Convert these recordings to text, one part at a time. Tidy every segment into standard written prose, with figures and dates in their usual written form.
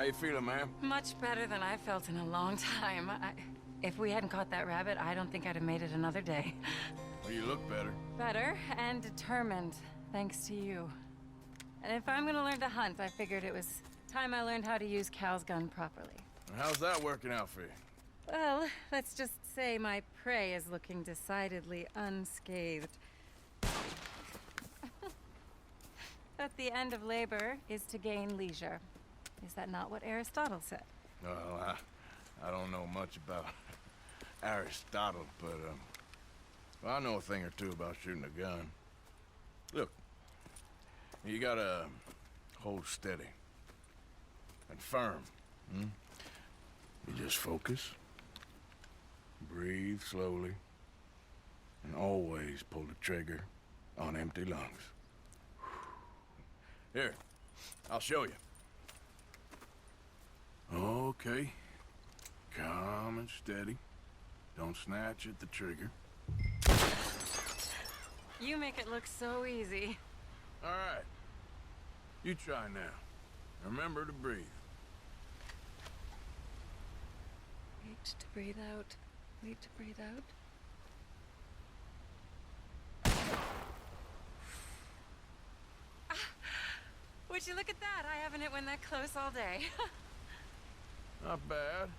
you feeling, ma'am? Much better than I felt in a long time. If we hadn't caught that rabbit, I don't think I'd have made it another day. Well, you look better. Better and determined, thanks to you. And if I'm gonna learn to hunt, I figured it was time I learned how to use Cal's gun properly. How's that working out for you? Well, let's just say my prey is looking decidedly unscathed. That the end of labor is to gain leisure. Is that not what Aristotle said? Well, I don't know much about Aristotle, but, well, I know a thing or two about shooting a gun. Look, you gotta hold steady and firm. You just focus, breathe slowly, and always pull the trigger on empty lungs. Here, I'll show you. Okay. Calm and steady. Don't snatch at the trigger. You make it look so easy. All right. You try now. Remember to breathe. Wait to breathe out. Wait to breathe out. Would you look at that? I haven't hit one that close all day. Not bad.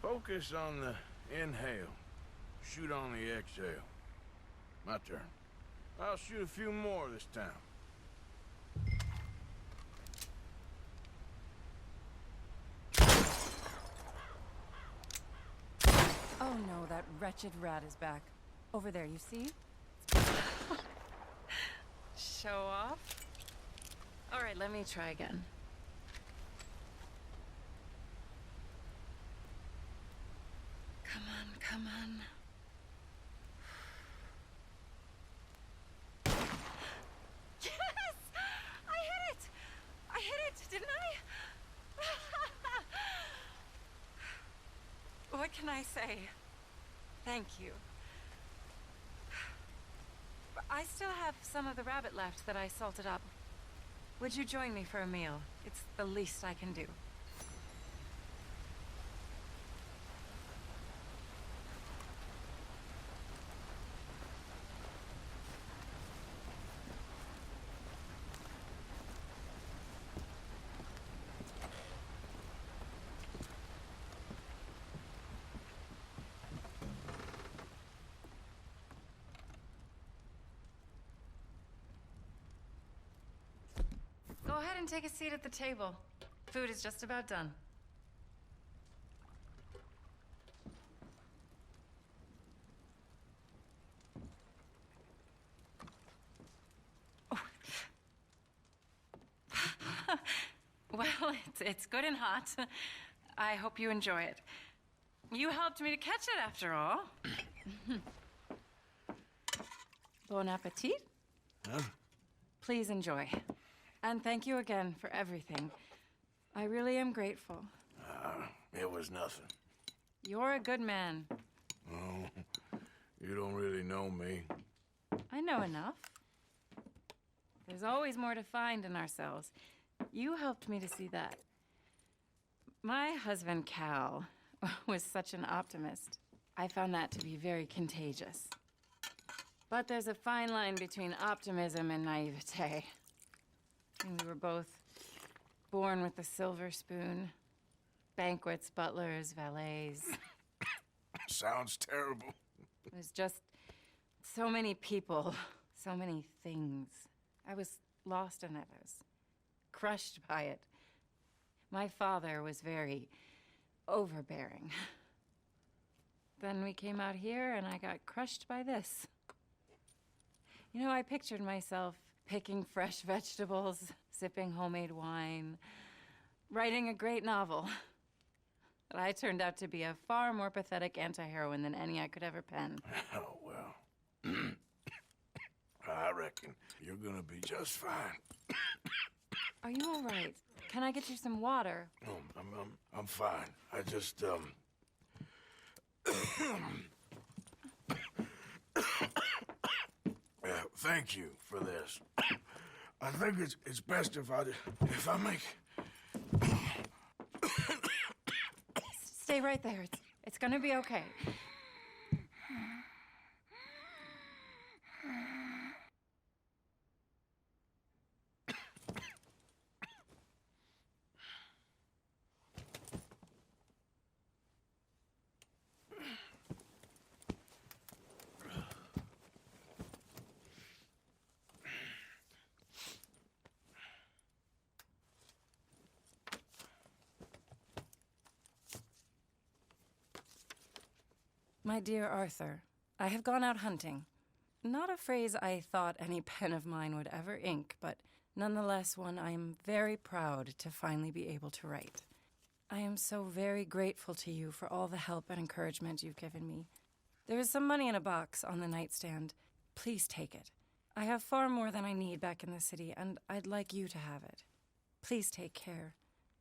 Focus on the inhale. Shoot on the exhale. My turn. I'll shoot a few more this time. Oh no, that wretched rat is back. Over there, you see? Show off? All right, let me try again. Come on, come on. Yes! I hit it! I hit it, didn't I? What can I say? Thank you. I still have some of the rabbit left that I salted up. Would you join me for a meal? It's the least I can do. Go ahead and take a seat at the table. Food is just about done. Oh. Well, it's good and hot. I hope you enjoy it. You helped me to catch it, after all. Bon appetit. Huh? Please enjoy. And thank you again for everything. I really am grateful. It was nothing. You're a good man. Oh, you don't really know me. I know enough. There's always more to find in ourselves. You helped me to see that. My husband, Cal, was such an optimist. I found that to be very contagious. But there's a fine line between optimism and naivete. And we were both born with a silver spoon. Banquets, butlers, valets. Sounds terrible. It was just so many people, so many things. I was lost in it. I was crushed by it. My father was very overbearing. Then we came out here and I got crushed by this. You know, I pictured myself picking fresh vegetables, sipping homemade wine, writing a great novel. But I turned out to be a far more pathetic anti-heroine than any I could ever pen. Oh, well. I reckon you're gonna be just fine. Are you all right? Can I get you some water? Oh, I'm fine. I just, thank you for this. I think it's best if I make stay right there. It's gonna be okay. My dear Arthur, I have gone out hunting. Not a phrase I thought any pen of mine would ever ink, but nonetheless one I am very proud to finally be able to write. I am so very grateful to you for all the help and encouragement you've given me. There is some money in a box on the nightstand. Please take it. I have far more than I need back in the city, and I'd like you to have it. Please take care,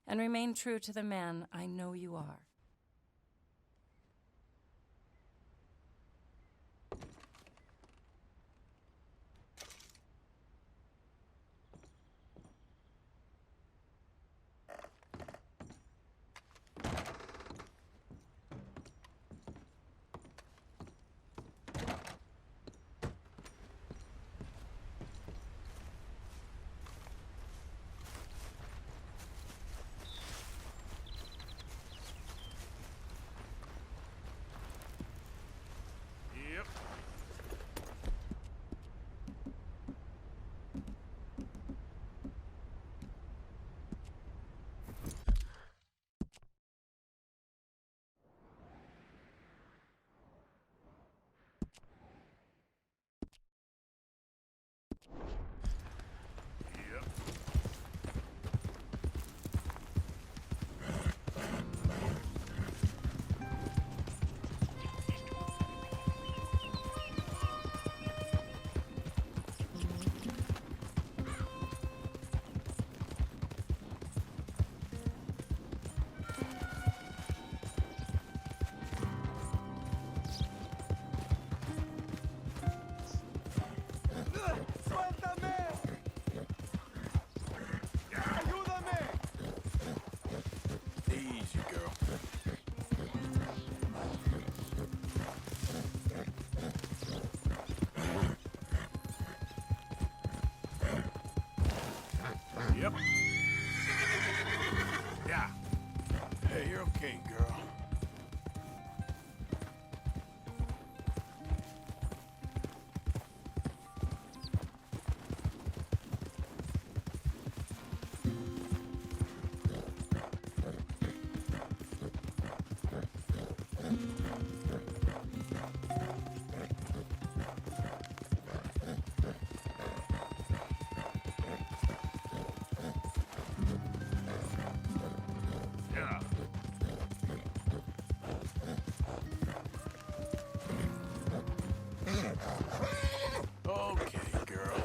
and remain true to the man I know you are. Yep. Yep. ¡Suéltame! ¡Ayúdame! Easy, girl. Yep. Yeah. Hey, you're okay, girl. Yeah. Okay, girl.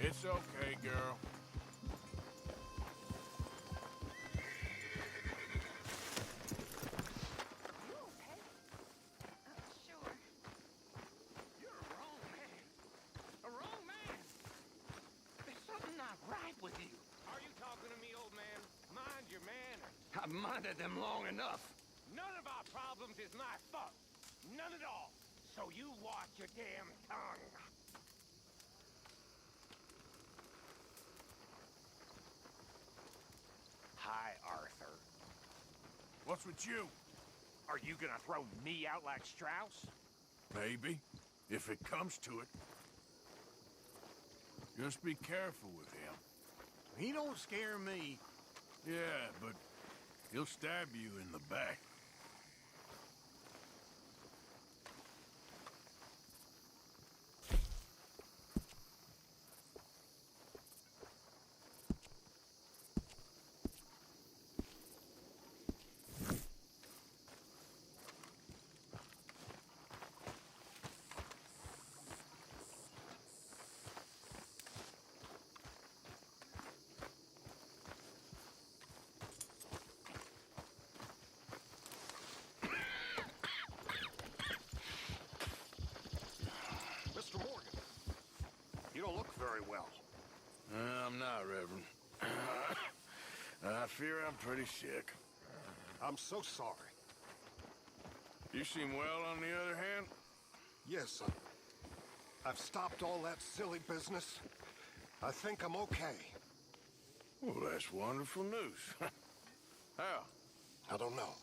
It's okay, girl. You okay? Sure. You're a wrong man. A wrong man. There's something not right with you. Are you talking to me, old man? Mind your manners. I've minded them long enough. None of our problems is my fault. None at all. So you watch your damn tongue. Hi, Arthur. What's with you? Are you gonna throw me out like Strauss? Maybe, if it comes to it. Just be careful with him. He don't scare me. Yeah, but he'll stab you in the back. very well. I'm not, Reverend. I fear I'm pretty sick. I'm so sorry. You seem well, on the other hand. Yes, I've stopped all that silly business. I think I'm okay. Well, that's wonderful news. How? I don't know.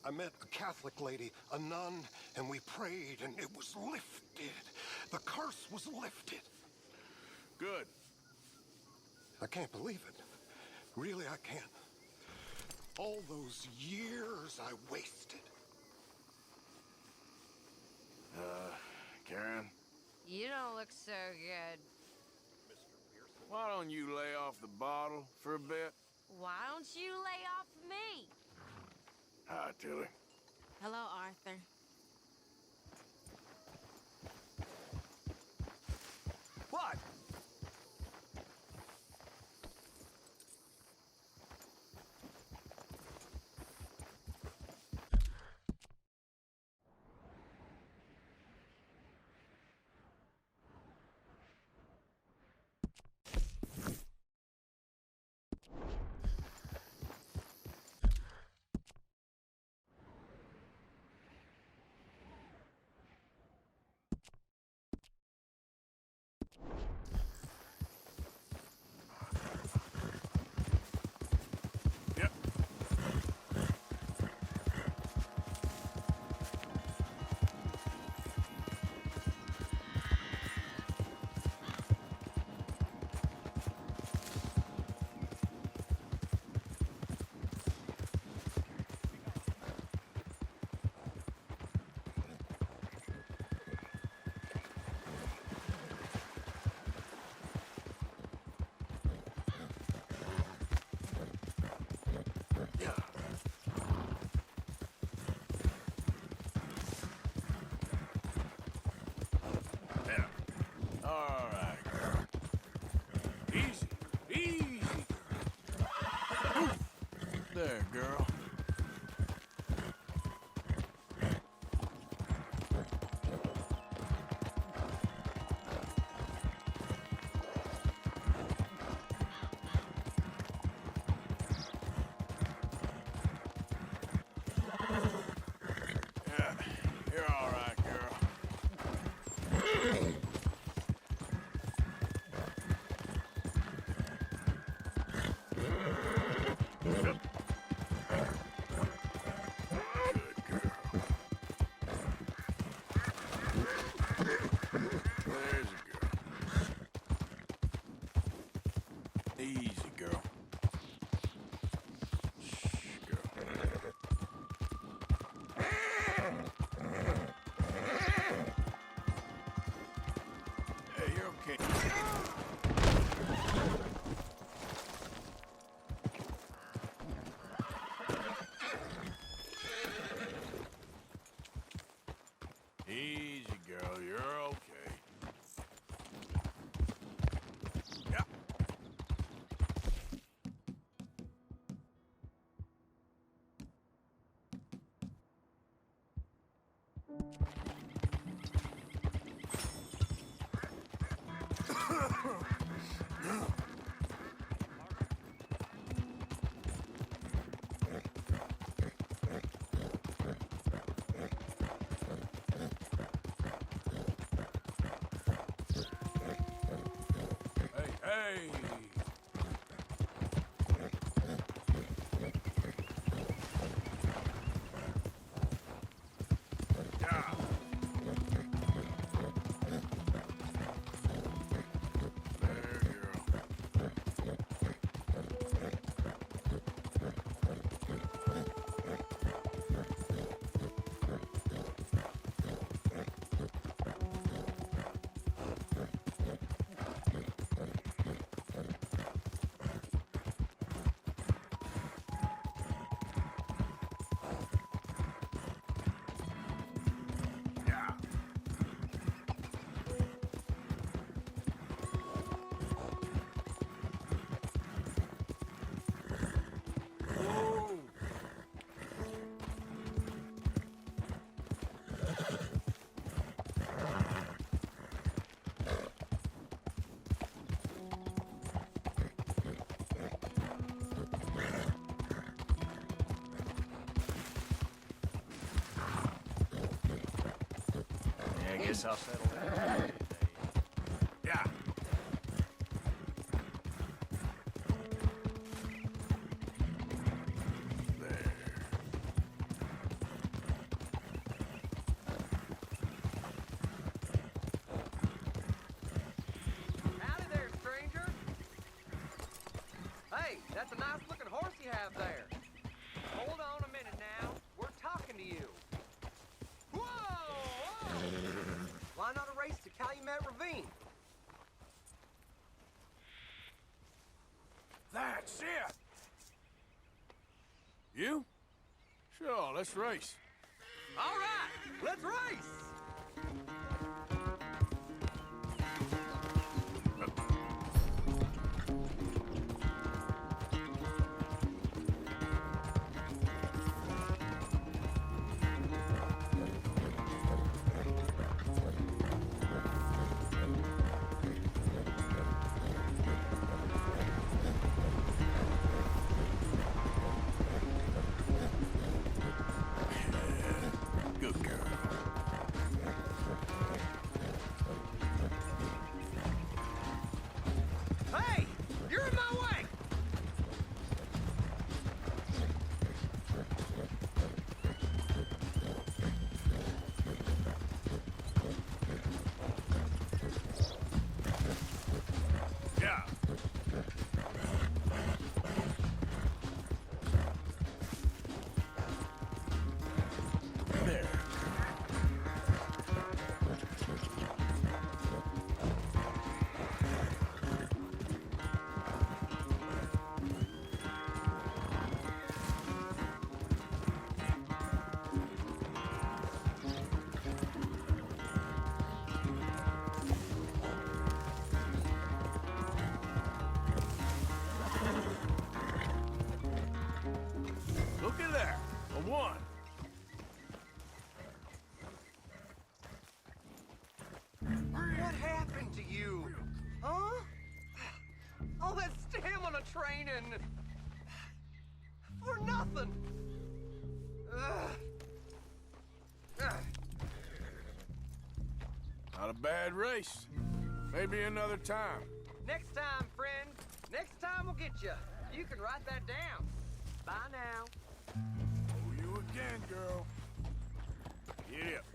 I met a Catholic lady, a nun, and we prayed, and it was lifted. The curse was lifted. Good. I can't believe it. Really, I can't. All those years I wasted. Karen, You don't look so good. why don't you lay off the bottle for a bit? Why don't you lay off me? Hi, Tilly. Hello, Arthur. What? Yep. Yeah. All right, girl. Easy. Easy. There, girl. Yeah, you're all right, girl. Good girl. There's a girl. Easy, girl. Shh, girl. Hey, you're okay. Easy, girl. You're okay. Yeah. Hey, hey. Yeah. There, girl. Guess I'll settle down today. Yeah. Howdy there, stranger. Hey, that's a nice looking horse you have there. Hold on a minute now. We're talking to you. Whoa! Whoa! Why not a race to Calumet Ravine? That's it! You? Sure, let's race. All right, let's race! Good girl. Hey, you're in my way! Yeah. There. Look at that. A one. What happened to you? Huh? All that stamina training. For nothing. Ugh. Ugh. Not a bad race. Maybe another time. Next time, friend. Next time we'll get you. You can write that down. Bye now. Oh, you again, girl. Get up.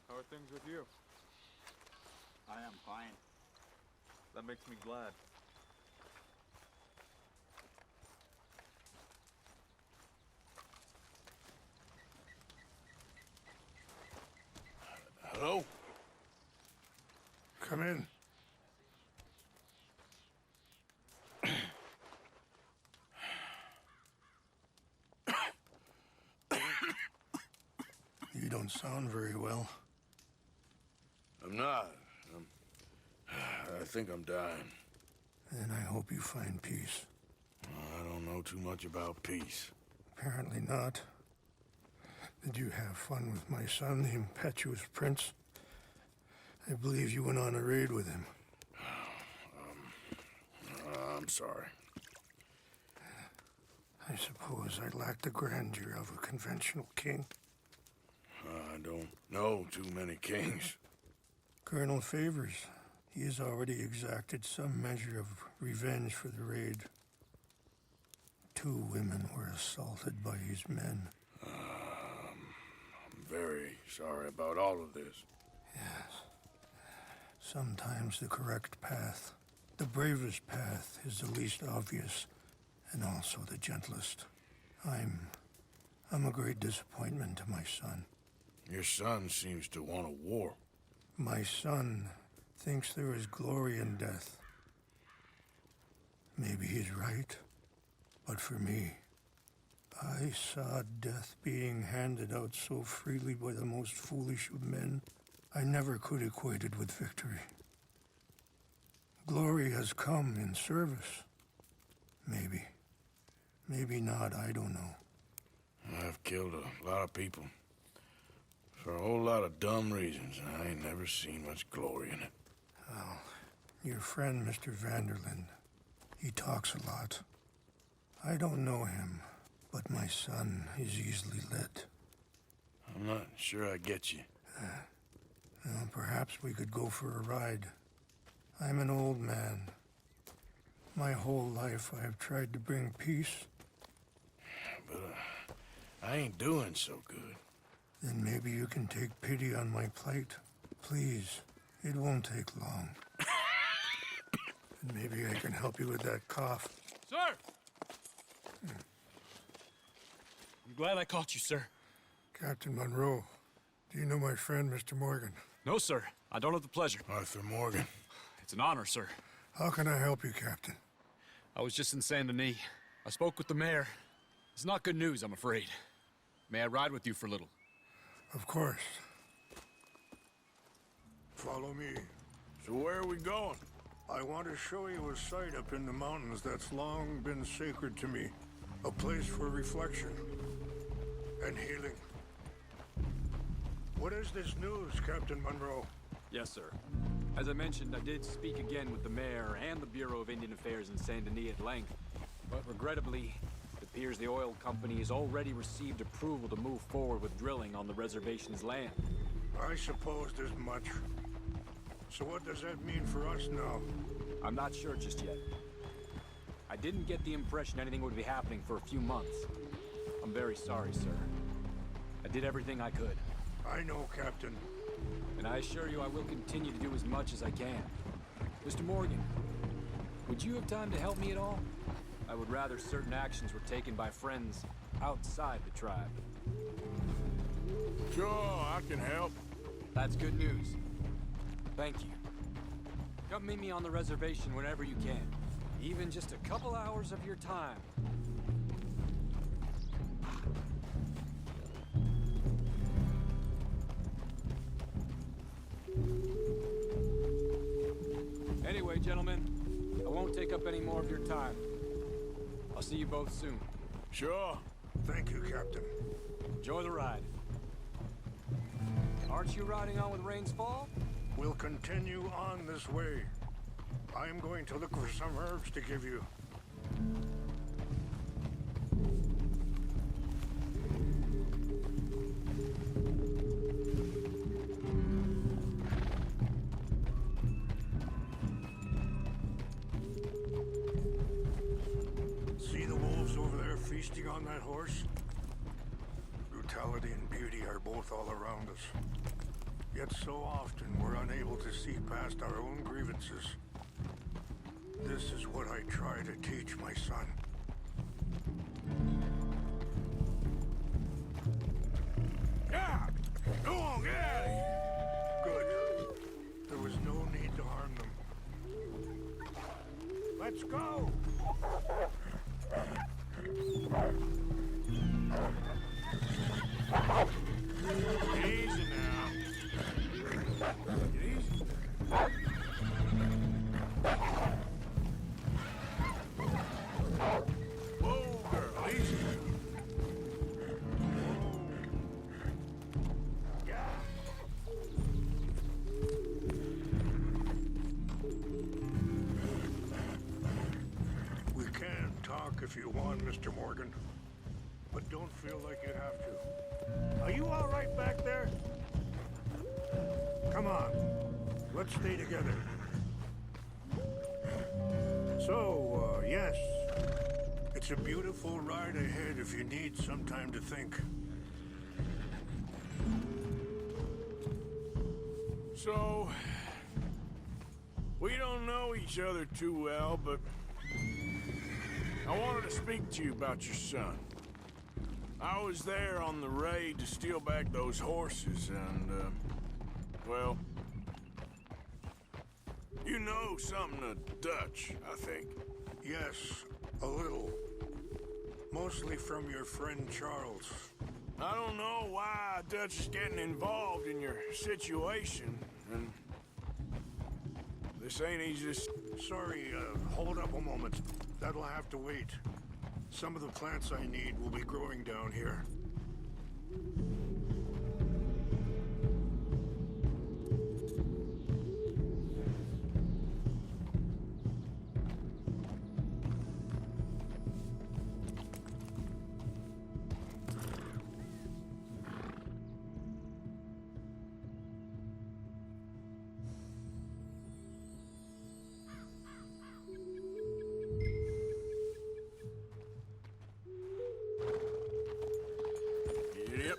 How are things with you? I am fine. That makes me glad. Hello? Come in. You don't sound very well. I'm not. I think I'm dying. And I hope you find peace. I don't know too much about peace. Apparently not. Did you have fun with my son, the impetuous prince? I believe you went on a raid with him. I'm sorry. I suppose I lacked the grandeur of a conventional king. I don't know too many kings. Colonel Favors, he has already exacted some measure of revenge for the raid. 2 women were assaulted by his men. I'm very sorry about all of this. Yes. Sometimes the correct path, the bravest path, is the least obvious, and also the gentlest. I'm a great disappointment to my son. Your son seems to want a war. My son thinks there is glory in death. Maybe he's right, but for me, I saw death being handed out so freely by the most foolish of men, I never could equate it with victory. Glory has come in service. Maybe. Maybe not, I don't know. I've killed a lot of people. For a whole lot of dumb reasons, and I ain't never seen much glory in it. Well, your friend, Mr. Vanderlyn, he talks a lot. I don't know him, but my son is easily led. I'm not sure I get you. Well, perhaps we could go for a ride. I'm an old man. My whole life I have tried to bring peace. But I ain't doing so good. Then maybe you can take pity on my plight. Please, it won't take long. And maybe I can help you with that cough. Sir! I'm glad I caught you, sir. Captain Monroe, do you know my friend, Mr. Morgan? No, sir. I don't have the pleasure. Arthur Morgan. It's an honor, sir. How can I help you, Captain? I was just in Saint Denis. I spoke with the mayor. It's not good news, I'm afraid. May I ride with you for a little? Of course. Follow me. So where are we going? I want to show you a site up in the mountains that's long been sacred to me. A place for reflection and healing. What is this news, Captain Monroe? Yes, sir. As I mentioned, I did speak again with the mayor and the Bureau of Indian Affairs in Saint Denis at length. But regrettably, it appears the oil company has already received approval to move forward with drilling on the reservation's land. I supposed as much. So what does that mean for us now? I'm not sure just yet. I didn't get the impression anything would be happening for a few months. I'm very sorry, sir. I did everything I could. I know, Captain. And I assure you I will continue to do as much as I can. Mr. Morgan, would you have time to help me at all? I would rather certain actions were taken by friends outside the tribe. Sure, I can help. That's good news. Thank you. Come meet me on the reservation whenever you can. Even just a couple hours of your time. Anyway, gentlemen, I won't take up any more of your time. I'll see you both soon. Sure. Thank you, Captain. Enjoy the ride. Aren't you riding on with Rains Fall? We'll continue on this way. I'm going to look for some herbs to give you. See the wolves over there feasting on that horse? Brutality and beauty are both all around us. Yet so often we're unable to see past our own grievances. This is what I try to teach my son. Yeah! Go on, get out of here! Good. There was no need to harm them. Let's go! Easy now. Get easy. Whoa, girl, easy. We can talk if you want, Mr. Morgan. But don't feel like you have to. Are you all right back there? Come on. Let's stay together. So, yes. It's a beautiful ride ahead if you need some time to think. So, We don't know each other too well, but I wanted to speak to you about your son. I was there on the raid to steal back those horses, and, well, you know something of Dutch, I think. Yes, a little. Mostly from your friend Charles. I don't know why Dutch is getting involved in your situation, and this ain't easy to... Sorry, hold up a moment. That'll have to wait. Some of the plants I need will be growing down here. Yep.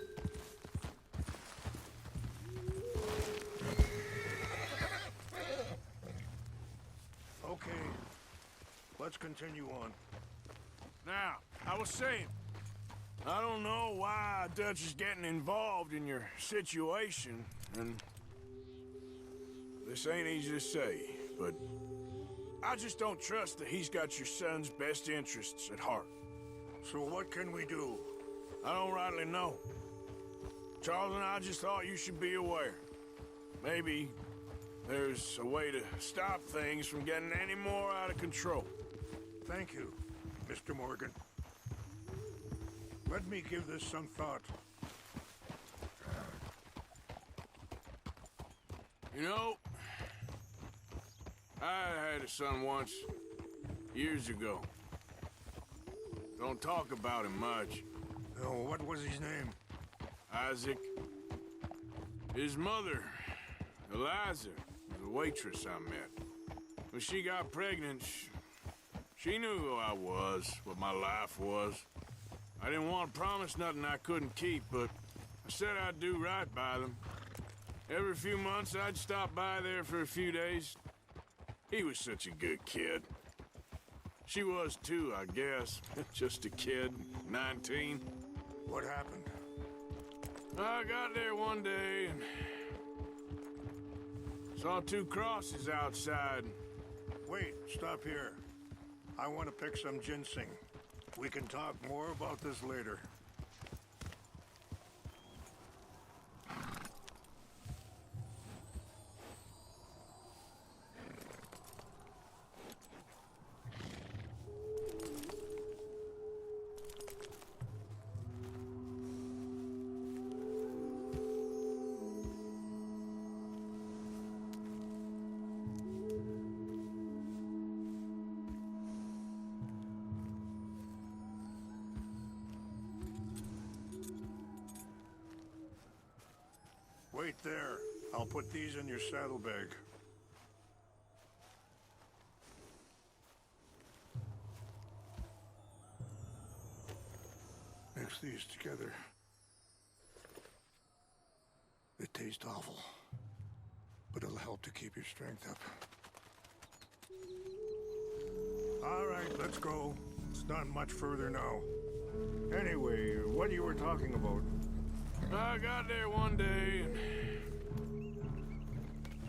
Okay, let's continue on. Now, I was saying, I don't know why Dutch is getting involved in your situation, and this ain't easy to say, but I just don't trust that he's got your son's best interests at heart. So what can we do? I don't rightly know. Charles and I just thought you should be aware. Maybe there's a way to stop things from getting any more out of control. Thank you, Mr. Morgan. Let me give this some thought. You know, I had a son once, years ago. Don't talk about him much. Oh, what was his name? Isaac. His mother, Eliza, was a waitress I met. When she got pregnant, she knew who I was, what my life was. I didn't want to promise nothing I couldn't keep, but I said I'd do right by them. Every few months, I'd stop by there for a few days. He was such a good kid. She was too, I guess. Just a kid, 19. What happened? I got there one day and saw two crosses outside. Wait, stop here. I want to pick some ginseng. We can talk more about this later. Wait there. I'll put these in your saddlebag. Mix these together. They taste awful, but it'll help to keep your strength up. All right, let's go. It's not much further now. Anyway, what you were talking about? I got there one day and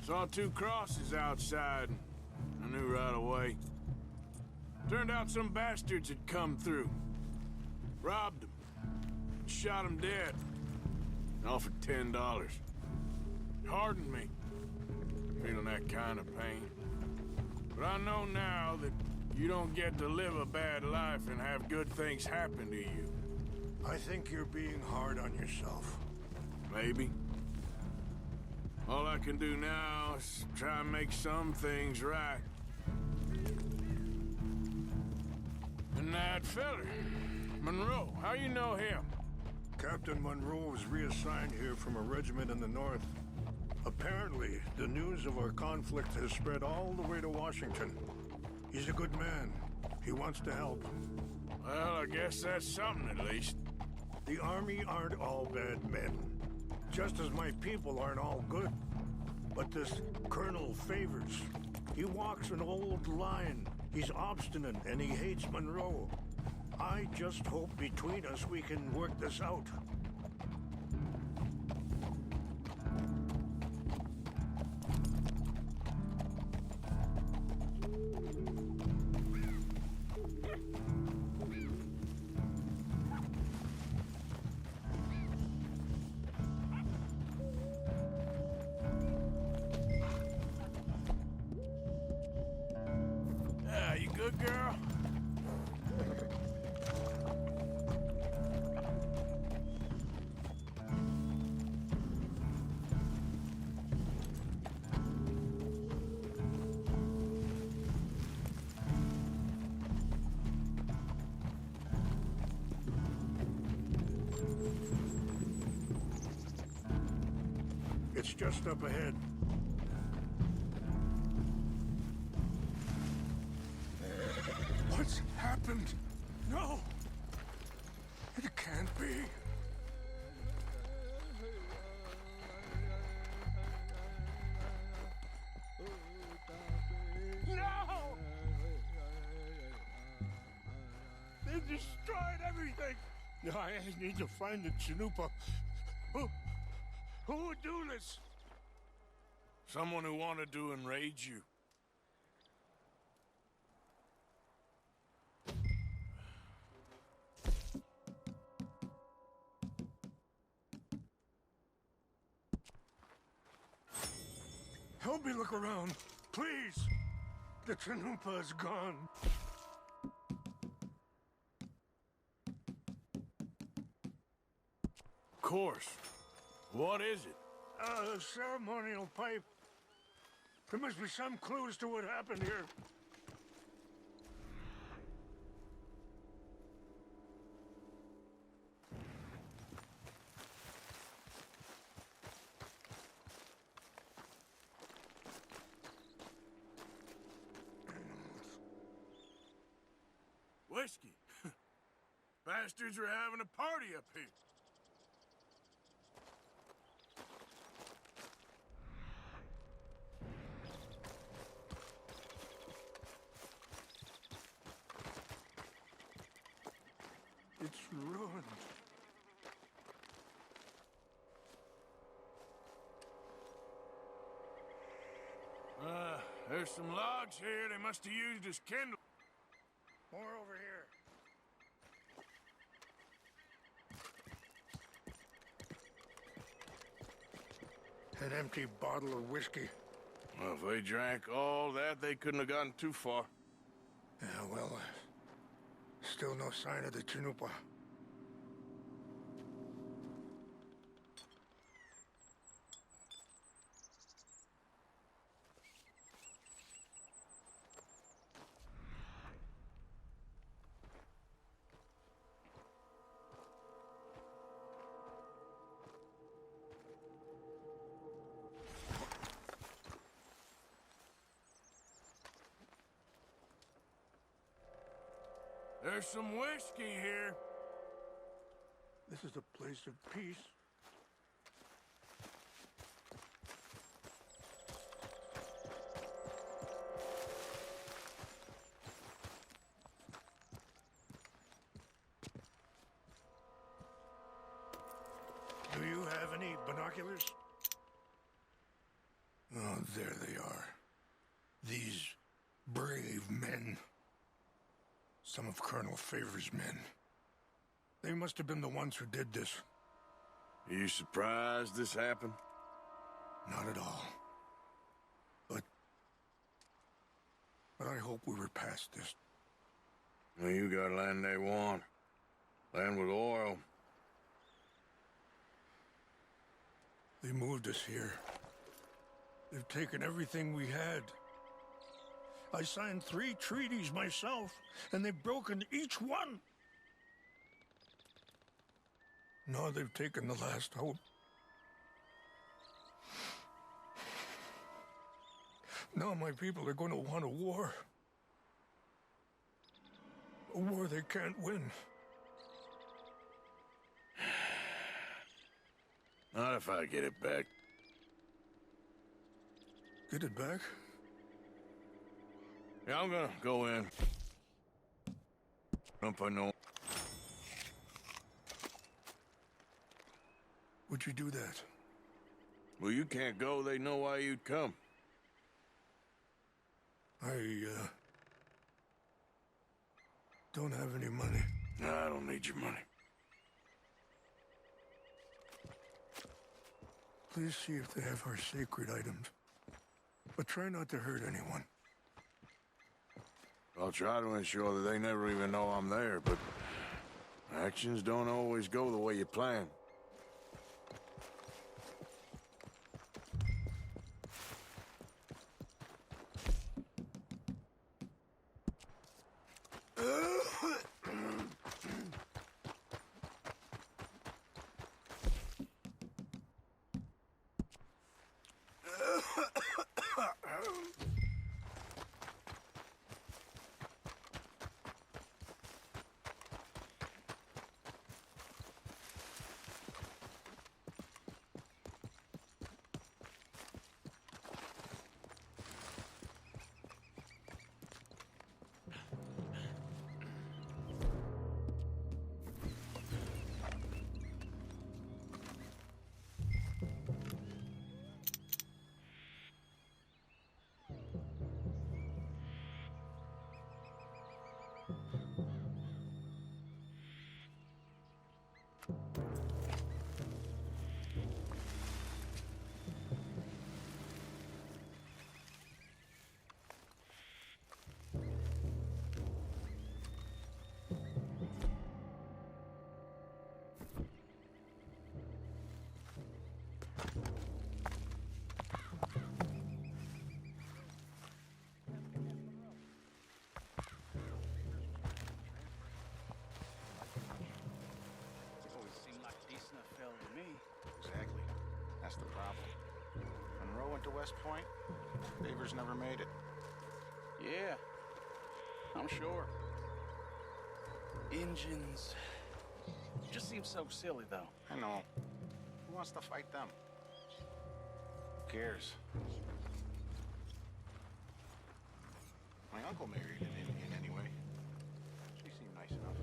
saw two crosses outside. I knew right away. Turned out some bastards had come through. Robbed them. Shot them dead. Offered $10. Hardened me. Feeling that kind of pain. But I know now that you don't get to live a bad life and have good things happen to you. I think you're being hard on yourself. Maybe. All I can do now is try and make some things right. And that feller, Monroe, how you know him? Captain Monroe was reassigned here from a regiment in the north. Apparently, the news of our conflict has spread all the way to Washington. He's a good man. He wants to help. Well, I guess that's something at least. The Army aren't all bad men. Just as my people aren't all good. But this Colonel Favors, He walks an old line. He's obstinate and he hates Monroe. I just hope between us we can work this out. You good, girl? It's just up ahead. What's happened? No! It can't be. No! They destroyed everything! I need to find the Chanupa. Who would do this? Someone who wanted to enrage you. Help me look around, please. The Chanupa is gone. Of course. What is it? A ceremonial pipe. There must be some clues to what happened here. Whiskey. Bastards are having a party up here. It's ruined. There's some logs here they must have used as kindle. More over here. An empty bottle of whiskey. Well, if they drank all that, they couldn't have gotten too far. Yeah, well, still no sign of the Chanupa. There's some whiskey here. This is a place of peace. Do you have any binoculars? Oh, there they are. These brave men. Some of Colonel Favor's men. They must have been the ones who did this. Are you surprised this happened? Not at all. But I hope we were past this. Well, you got land they want. Land with oil. They moved us here. They've taken everything we had. I signed 3 treaties myself, and they've broken each one. Now they've taken the last hope. Now my people are going to want a war. A war they can't win. Not if I get it back. Get it back? Yeah, I'm gonna go in. If I know. Would you do that? Well, you can't go. They know why you'd come. I, don't have any money. No, I don't need your money. Please see if they have our sacred items. But try not to hurt anyone. I'll try to ensure that they never even know I'm there, but actions don't always go the way you plan. Exactly. That's the problem. Monroe went to West Point. Favors never made it. Yeah, I'm sure. Engines. Just seems so silly, though. I know. Who wants to fight them? Who cares? My uncle married an Indian anyway. She seemed nice enough.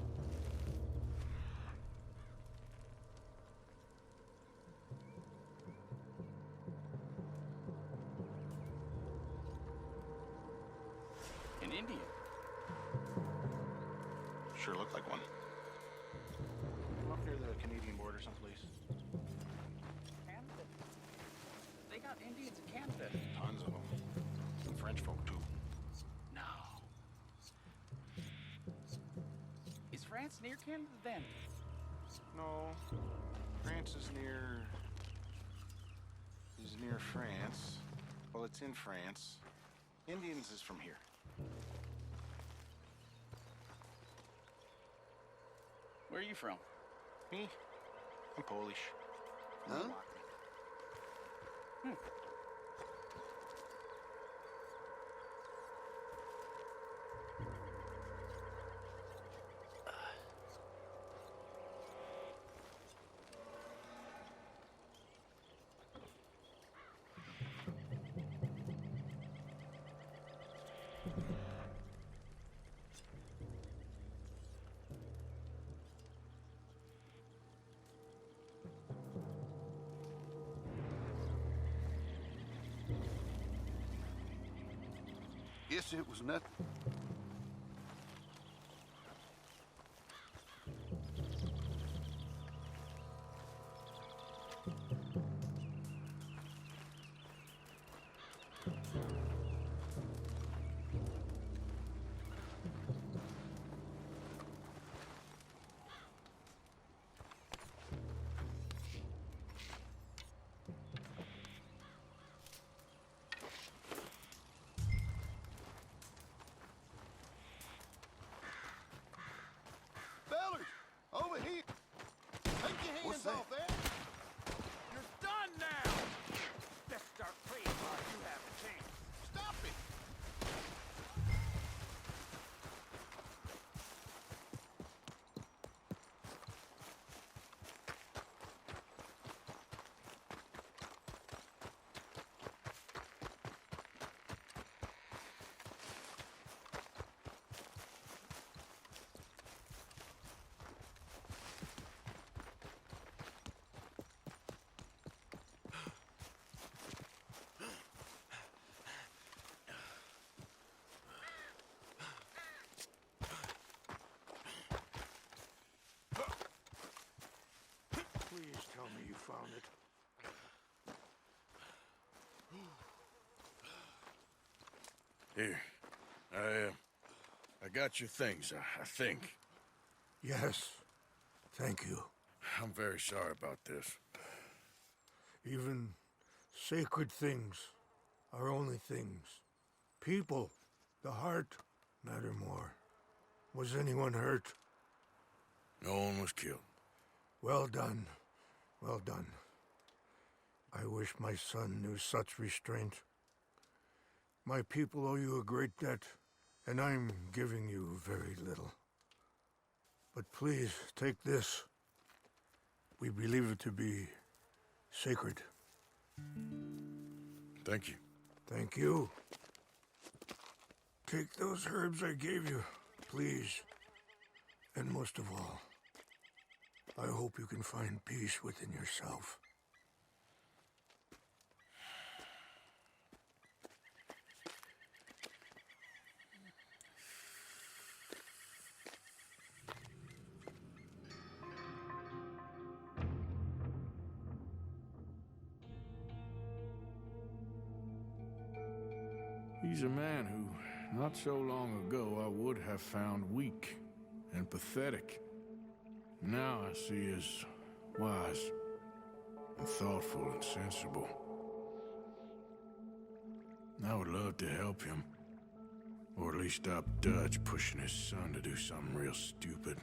An Indian? Sure looked like one. Up near the Canadian border someplace. Canada? They got Indians in Canada. Tons of them. Some French folk, too. No. Is France near Canada, then? No. France is near France. Well, it's in France. Indians is from here. Where are you from? Me? I'm Polish. Huh? Guess it was nothing. Here. I got your things, I think. Yes. Thank you. I'm very sorry about this. Even sacred things are only things. People, the heart, matter more. Was anyone hurt? No one was killed. Well done. Well done. I wish my son knew such restraint. My people owe you a great debt, and I'm giving you very little. But please, take this. We believe it to be sacred. Thank you. Thank you. Take those herbs I gave you, please. And most of all, I hope you can find peace within yourself. He's a man who, not so long ago, I would have found weak and pathetic. Now I see as wise and thoughtful and sensible. I would love to help him, or at least stop Dutch pushing his son to do something real stupid.